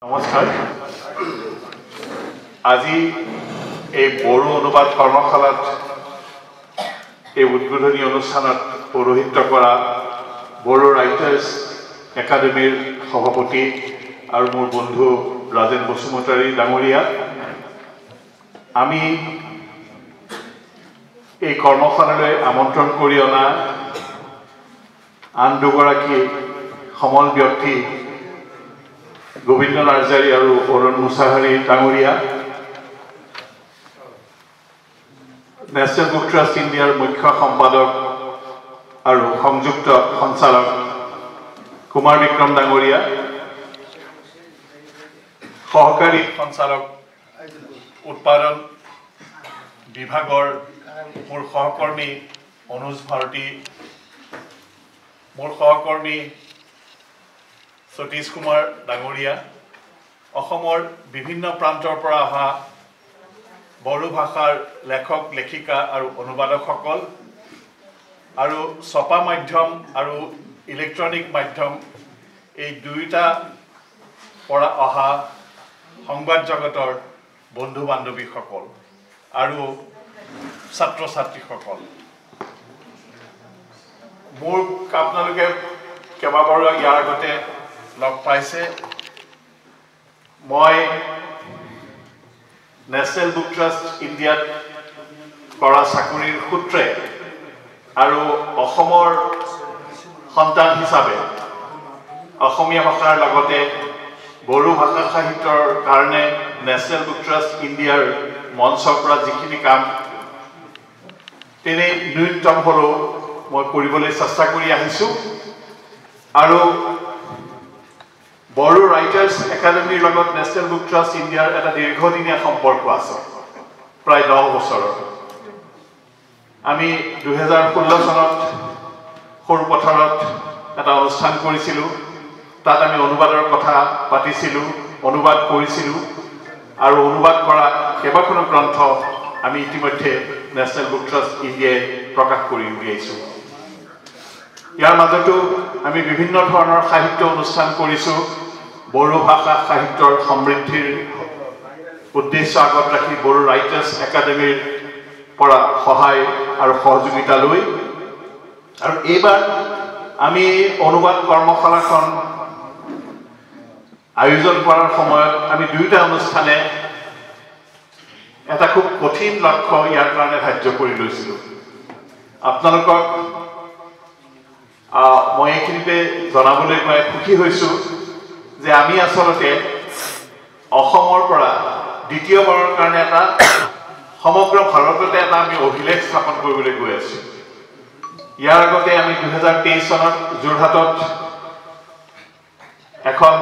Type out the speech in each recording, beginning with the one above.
নমস্কাৰ আজি এই বড়ো অনুবাদ কৰ্মশালাত এই উদ্বোধনী অনুষ্ঠানত পৌৰোহিত্য কৰা বড়ো ৰাইটাৰ্ছ একাডেমীৰ সভাপতি আৰু মোৰ বন্ধু ৰাজেন বসুমতাৰী ডাঙৰীয়া আমি এই কৰ্মশালালৈ আমন্ত্ৰণ কৰি অনা আন দুগৰাকী সমল ব্যক্তি গোবিন্দ নাৰ্জাৰী আৰু অৰুণ মুছাহাৰী ডাঙৰীয়া নেশ্যনেল বুক ট্ৰাষ্ট ইণ্ডিয়াৰ মুখ্য সম্পাদক আৰু সংযুক্ত সঞ্চালক কুমাৰ বিক্ৰম ডাঙৰীয়া সহকাৰী সঞ্চালক উৎপাদন বিভাগৰ মোৰ সহকৰ্মী অনুজ ভাৰতী মোৰ সহকৰ্মী সতীশ কুমাৰ ডাঙৰীয়া অসমৰ বিভিন্ন প্ৰান্তৰ পৰা অহা বড়ো ভাষাৰ লেখক লেখিকা আৰু অনুবাদকসকল আৰু ছপা মাধ্যম আৰু ইলেক্ট্ৰনিক মাধ্যম এই দুয়োটা পৰা অহা সংবাদ জগতৰ বন্ধু বান্ধৱীসকল আৰু ছাত্ৰ ছাত্ৰীসকল মোৰ আপোনালোকে কেইবাবাৰো ইয়াৰ আগতে লগ পাইছে মই নেশ্যনেল বুক ট্ৰাষ্ট ইণ্ডিয়াত কৰা চাকৰিৰ সূত্ৰে আৰু অসমৰ সন্তান হিচাপে অসমীয়া ভাষাৰ লগতে বড়ো ভাষা সাহিত্যৰ কাৰণে নেশ্যনেল বুক ট্ৰাষ্ট ইণ্ডিয়াৰ মঞ্চৰ পৰা যিখিনি কাম তেনে ন্যূনতম হ'লেও মই কৰিবলৈ চেষ্টা কৰি আহিছোঁ আৰু বড়ো ৰাইটাৰ্ছ একাডেমীৰ লগত নেশ্যনেল বুক ট্ৰাষ্ট ইণ্ডিয়াৰ এটা দীৰ্ঘদিনীয়া সম্পৰ্ক আছে প্ৰায় 10 বছৰৰ আমি 2016 চনত সৰুপথাৰত এটা অনুষ্ঠান কৰিছিলোঁ তাত আমি অনুবাদৰ কথা পাতিছিলোঁ অনুবাদ কৰিছিলোঁ আৰু অনুবাদ কৰা কেইবাখনো গ্ৰন্থ আমি ইতিমধ্যে নেশ্যনেল বুক ট্ৰাষ্ট ইণ্ডিয়াই প্ৰকাশ কৰি উলিয়াইছোঁ ইয়াৰ মাজতো আমি বিভিন্ন ধৰণৰ সাহিত্য অনুষ্ঠান কৰিছোঁ বড়ো ভাষা সাহিত্যৰ সমৃদ্ধিৰ উদ্দেশ্য আগত ৰাখি বড়ো ৰাইটাৰ্ছ একাডেমীৰ পৰা সহায় আৰু সহযোগিতা লৈ আৰু এইবাৰ আমি অনুবাদ কৰ্মশালাখন আয়োজন কৰাৰ সময়ত আমি দুয়োটা অনুষ্ঠানে এটা খুব কঠিন লক্ষ্য ইয়াৰ কাৰণে ধাৰ্য কৰি লৈছিলোঁ আপোনালোকক মই এইখিনিতে জনাবলৈ মই সুখী হৈছোঁ যে আমি আচলতে অসমৰ পৰা দ্বিতীয়বাৰৰ কাৰণে এটা সমগ্ৰ ভাৰততে এটা আমি অভিলেখ স্থাপন কৰিবলৈ গৈ আছোঁ ইয়াৰ আগতে আমি 2023 চনত যোৰহাটত এখন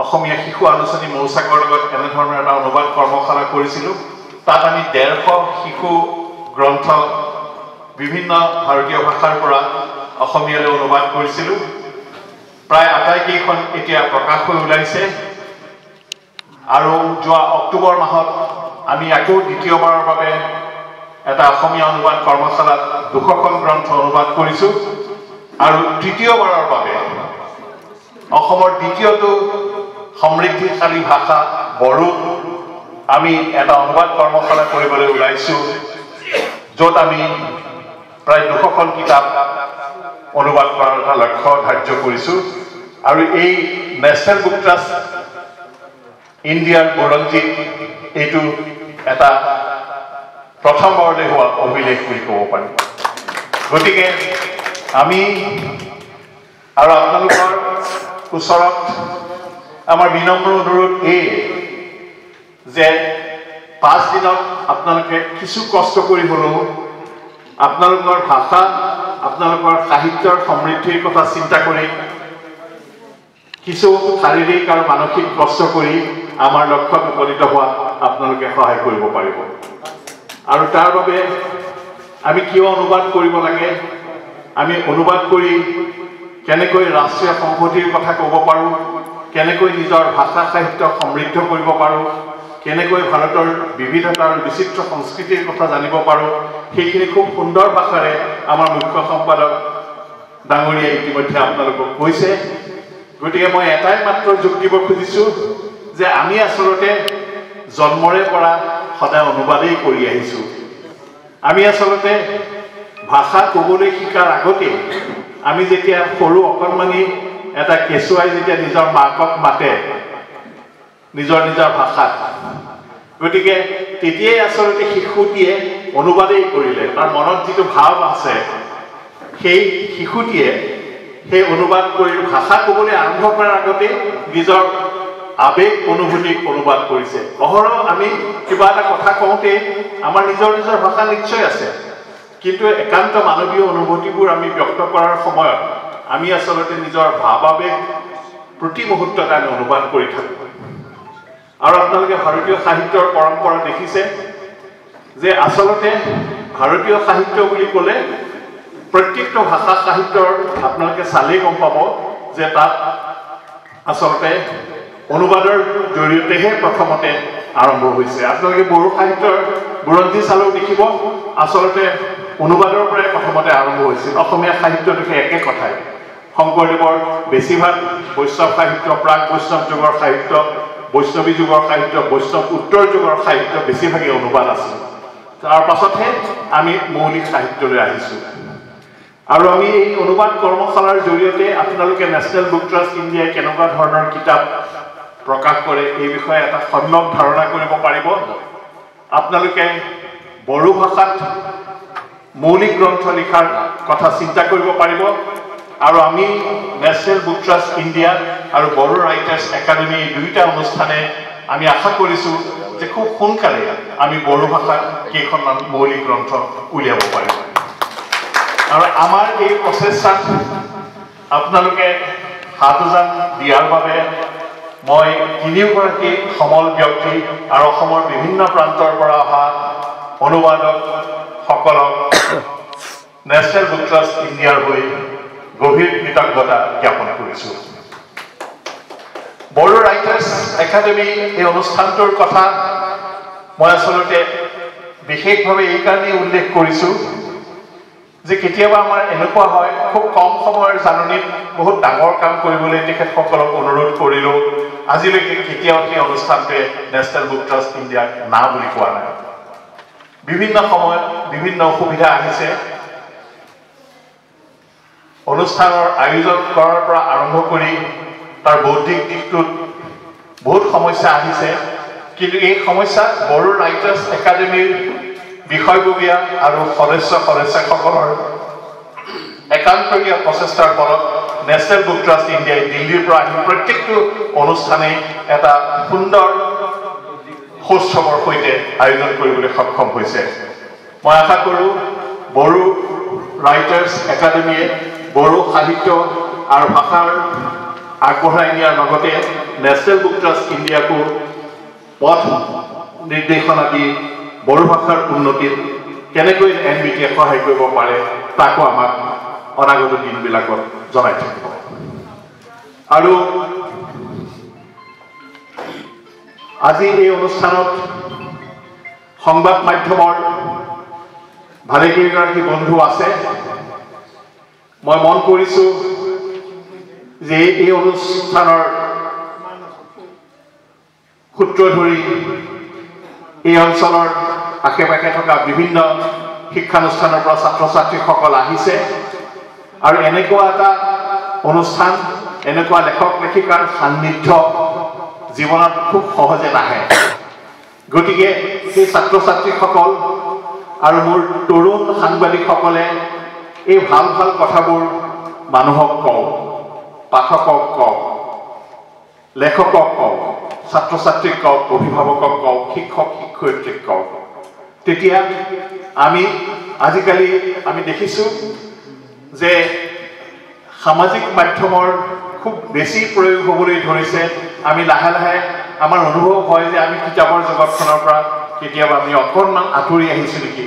অসমীয়া শিশু আলোচনী মৌচাকৰ লগত এনেধৰণৰ এটা অনুবাদ কৰ্মশালা কৰিছিলোঁ তাত আমি 150 শিশু গ্ৰন্থ বিভিন্ন ভাৰতীয় ভাষাৰ পৰা অসমীয়ালৈ অনুবাদ কৰিছিলোঁ প্ৰায় আটাইকেইখন এতিয়া প্ৰকাশ হৈ ওলাইছে আৰু যোৱা অক্টোবৰ মাহত আমি আকৌ দ্বিতীয়বাৰৰ বাবে এটা অসমীয়া অনুবাদ কৰ্মশালাত 200খন গ্ৰন্থ অনুবাদ কৰিছোঁ আৰু তৃতীয়বাৰৰ বাবে অসমৰ দ্বিতীয়টো সমৃদ্ধিশালী ভাষা বড়ো আমি এটা অনুবাদ কৰ্মশালা কৰিবলৈ ওলাইছোঁ য'ত আমি প্ৰায় 200খন কিতাপ অনুবাদ কৰাৰ এটা লক্ষ্য ধাৰ্য কৰিছোঁ আৰু এই নেশ্যনেল বুক ট্ৰাষ্ট ইণ্ডিয়াৰ বুৰঞ্জীত এইটো এটা প্ৰথমবাৰলৈ হোৱা অভিলেখ বুলি ক'ব পাৰি গতিকে আমি আৰু আপোনালোকৰ ওচৰত আমাৰ বিনম্ৰ অনুৰোধ এই যে 5 দিনত আপোনালোকে কিছু কষ্ট কৰি হ'লেও আপোনালোকৰ ভাষা আপোনালোকৰ সাহিত্যৰ সমৃদ্ধিৰ কথা চিন্তা কৰি কিছু শাৰীৰিক আৰু মানসিক কষ্ট কৰি আমাৰ লক্ষ্যত উপনীত হোৱা আপোনালোকে সহায় কৰিব পাৰিব আৰু তাৰ বাবে আমি কিয় অনুবাদ কৰিব লাগে আমি অনুবাদ কৰি কেনেকৈ ৰাষ্ট্ৰীয় সংহতিৰ কথা ক'ব পাৰোঁ কেনেকৈ নিজৰ ভাষা সাহিত্য সমৃদ্ধ কৰিব পাৰোঁ কেনেকৈ ভাৰতৰ বিবিধতা আৰু বিচিত্ৰ সংস্কৃতিৰ কথা জানিব পাৰোঁ সেইখিনি খুব সুন্দৰ ভাষাৰে আমাৰ মুখ্য সম্পাদক ডাঙৰীয়াই ইতিমধ্যে আপোনালোকক কৈছে গতিকে মই এটাই মাত্ৰ যোগ দিব খুজিছোঁ যে আমি আচলতে জন্মৰে পৰা সদায় অনুবাদেই কৰি আহিছোঁ। আমি আচলতে ভাষা ক'বলৈ শিকাৰ আগতে আমি যেতিয়া সৰু অকণমানি এটা কেঁচুৱাই যেতিয়া নিজৰ মাকক মাতে নিজৰ নিজৰ ভাষাত, গতিকে তেতিয়াই আচলতে শিশুটিয়ে অনুবাদেই কৰিলে। তাৰ মনত যিটো ভাৱ আছে সেই শিশুটিয়ে সেই অনুবাদ কৰি ভাষা ক'বলৈ আৰম্ভ কৰাৰ আগতে নিজৰ আবেগ অনুভূতিক অনুবাদ কৰিছে। অহৰহ আমি কিবা এটা কথা কওঁতে আমাৰ নিজৰ নিজৰ ভাষা নিশ্চয় আছে, কিন্তু একান্ত মানৱীয় অনুভূতিবোৰ আমি ব্যক্ত কৰাৰ সময়ত আমি আচলতে নিজৰ ভাৱ আবেগ প্ৰতি মুহূৰ্ততে আমি অনুবাদ কৰি থাকোঁ। আৰু আপোনালোকে ভাৰতীয় সাহিত্যৰ পৰম্পৰা দেখিছে যে আচলতে ভাৰতীয় সাহিত্য বুলি ক'লে প্ৰত্যেকটো ভাষা সাহিত্যৰ আপোনালোকে চালেই গম পাব যে তাত আচলতে অনুবাদৰ জৰিয়তেহে প্ৰথমতে আৰম্ভ হৈছে। আপোনালোকে বড়ো সাহিত্যৰ বুৰঞ্জী চালেও দেখিব আচলতে অনুবাদৰ পৰাই প্ৰথমতে আৰম্ভ হৈছিল। অসমীয়া সাহিত্যটো সেই একে কথাই। শংকৰদেৱৰ বেছিভাগ বৈষ্ণৱ সাহিত্য, প্ৰাক বৈষ্ণৱ যুগৰ সাহিত্য, বৈষ্ণৱী যুগৰ সাহিত্য, বৈষ্ণৱ উত্তৰ যুগৰ সাহিত্য বেছিভাগেই অনুবাদ আছিল। তাৰ পাছতহে আমি মৌলিক সাহিত্যলৈ আহিছোঁ। আৰু আমি এই অনুবাদ কৰ্মশালাৰ জৰিয়তে আপোনালোকে নেশ্যনেল বুক ট্ৰাষ্ট ইণ্ডিয়াই কেনেকুৱা ধৰণৰ কিতাপ প্ৰকাশ কৰে এই বিষয়ে এটা সম্যক ধাৰণা কৰিব পাৰিব। আপোনালোকে বড়ো ভাষাত মৌলিক গ্ৰন্থ লিখাৰ কথা চিন্তা কৰিব পাৰিব। আৰু আমি নেশ্যনেল বুক ট্ৰাষ্ট ইণ্ডিয়া আৰু বড়ো ৰাইটাৰ্ছ একাডেমি এই দুয়োটা অনুষ্ঠানে আমি আশা কৰিছোঁ যে খুব সোনকালে আমি বড়ো ভাষাত কেইখনমান মৌলিক গ্ৰন্থ উলিয়াব পাৰিম। আৰু আমাৰ এই প্ৰচেষ্টাত আপোনালোকে হাত উজান দিয়াৰ বাবে মই তিনিওগৰাকী সমল ব্যক্তি আৰু অসমৰ বিভিন্ন প্ৰান্তৰ পৰা অহা অনুবাদকসকলক নেশ্যনেল বুক ট্ৰাষ্ট ইণ্ডিয়াৰ হৈ গভীৰ কৃতজ্ঞতা জ্ঞাপন কৰিছোঁ। বড়ো ৰাইটাৰ্ছ একাডেমি এই অনুষ্ঠানটোৰ কথা মই আচলতে বিশেষভাৱে এইকাৰণেই উল্লেখ কৰিছোঁ যে কেতিয়াবা আমাৰ এনেকুৱা হয় খুব কম সময়ৰ জাননীত বহুত ডাঙৰ কাম কৰিবলৈ তেখেতসকলক অনুৰোধ কৰিলোঁ, আজিলৈকে কেতিয়াও সেই অনুষ্ঠানটোৱে নেশ্যনেল বুক ট্ৰাষ্ট ইণ্ডিয়াক না বুলি কোৱা নাই। বিভিন্ন সময়ত বিভিন্ন অসুবিধা আহিছে। অনুষ্ঠানৰ আয়োজন কৰাৰ পৰা আৰম্ভ কৰি তাৰ বৌদ্ধিক দিশটোত বহুত সমস্যা আহিছে, কিন্তু এই সমস্যা বড়ো ৰাইটাৰ্ছ একাডেমিৰ বিষয়ববীয়া আৰু সদস্যসকলৰ একান্তৰীয়া প্ৰচেষ্টাৰ ফলত নেশ্যনেল বুক ট্ৰাষ্ট ইণ্ডিয়াই দিল্লীৰ পৰা আহি প্ৰত্যেকটো অনুষ্ঠানেই এটা সুন্দৰ সৌষ্ঠৱৰ সৈতে আয়োজন কৰিবলৈ সক্ষম হৈছে। মই আশা কৰোঁ বড়ো ৰাইটাৰ্ছ একাডেমিয়ে বড়ো সাহিত্য আৰু ভাষাৰ আগবঢ়াই নিয়াৰ লগতে নেশ্যনেল বুক ট্ৰাষ্ট ইণ্ডিয়াকো পথ নিৰ্দেশনা দি বড়ো ভাষাৰ উন্নতিত কেনেকৈ NBTয়ে সহায় কৰিব পাৰে তাকো আমাক অনাগত দিনবিলাকত জনাই থাকিব। আৰু আজি এই অনুষ্ঠানত সংবাদ মাধ্যমৰ ভালেকেইগৰাকী বন্ধু আছে। মই মন কৰিছোঁ যে এই অনুষ্ঠানৰ সূত্ৰ ধৰি এই অঞ্চলৰ আশে পাশে থকা বিভিন্ন শিক্ষানুষ্ঠানৰ পৰা ছাত্ৰ ছাত্ৰীসকল আহিছে আৰু এনেকুৱা এটা অনুষ্ঠান, এনেকুৱা লেখক লেখিকাৰ সান্নিধ্য জীৱনত খুব সহজে নাহে। গতিকে সেই ছাত্ৰ ছাত্ৰীসকল আৰু মোৰ তৰুণ সাংবাদিকসকলে এই ভাল ভাল কথাবোৰ মানুহক কওঁ, পাঠকক কওঁ, লেখকক কওঁ, ছাত্ৰ ছাত্ৰীক কওঁ, অভিভাৱকক কওঁ, শিক্ষক শিক্ষয়িত্ৰীক কওঁ। তেতিয়া আজিকালি আমি দেখিছোঁ যে সামাজিক মাধ্যমৰ খুব বেছি প্ৰয়োগ হ'বলৈ ধৰিছে। আমি লাহে লাহে আমাৰ অনুভৱ হয় যে আমি কিতাপৰ জগতখনৰ পৰা কেতিয়াবা আমি অকণমান আঁতৰি আহিছোঁ নেকি,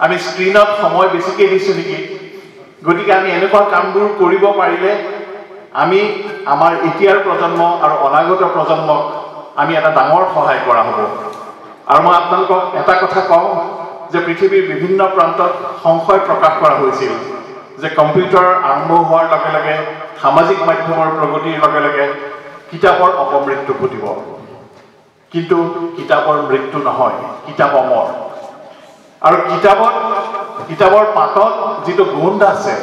আমি স্ক্ৰীণত সময় বেছিকৈ দিছোঁ নেকি। গতিকে আমি এনেকুৱা কামবোৰ কৰিব পাৰিলে আমি আমাৰ এতিয়াৰ প্ৰজন্ম আৰু অনাগত প্ৰজন্মক আমি এটা ডাঙৰ সহায় কৰা হ'ব। আৰু মই আপোনালোকক এটা কথা কওঁ যে পৃথিৱীৰ বিভিন্ন প্ৰান্তত সংশয় প্ৰকাশ কৰা হৈছিল যে কম্পিউটাৰ আৰম্ভ হোৱাৰ লগে লগে সামাজিক মাধ্যমৰ প্ৰগতিৰ লগে লগে কিতাপৰ অপমৃত্যু ঘটিব কিন্তু কিতাপৰ মৃত্যু নহয় কিতাপ অমৰ আৰু কিতাপৰ পাতত যিটো গুণ আছে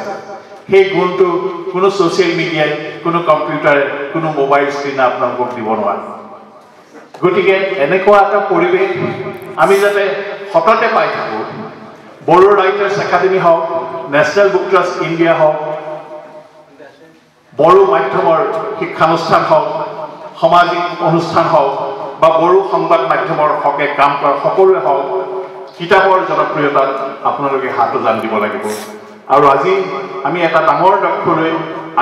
সেই গুণটো কোনো ছ'চিয়েল মিডিয়াই কোনো কম্পিউটাৰে কোনো মোবাইল স্ক্ৰীণে আপোনালোকক দিব নোৱাৰে গতিকে এনেকুৱা এটা পৰিৱেশ আমি যাতে সততে পাই থাকোঁ বড়ো ৰাইটাৰ্ছ একাডেমি হওক নেশ্যনেল বুক ট্ৰাষ্ট ইণ্ডিয়া হওক বড়ো মাধ্যমৰ শিক্ষানুষ্ঠান হওক সামাজিক অনুষ্ঠান হওক বা বড়ো সংবাদ মাধ্যমৰ হকে কাম কৰা সকলোৱে হওক কিতাপৰ জনপ্ৰিয়তাত আপোনালোকে হাত উজান দিব লাগিব আৰু আজি আমি এটা ডাঙৰ লক্ষ্য লৈ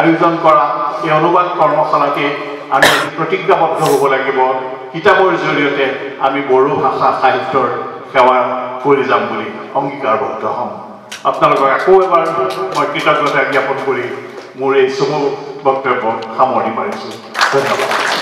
আয়োজন কৰা এই অনুবাদ কৰ্মশালাকে আমি প্ৰতিজ্ঞাবদ্ধ হ'ব লাগিব কিতাপৰ জৰিয়তে আমি বড়ো ভাষা সাহিত্যৰ সেৱা কৰি যাম বুলি অংগীকাৰবদ্ধ হ'ম আপোনালোকক আকৌ এবাৰ মই কৃতজ্ঞতা জ্ঞাপন কৰি মোৰ এই চমু বক্তব্য সামৰণি মাৰিছোঁ ধন্যবাদ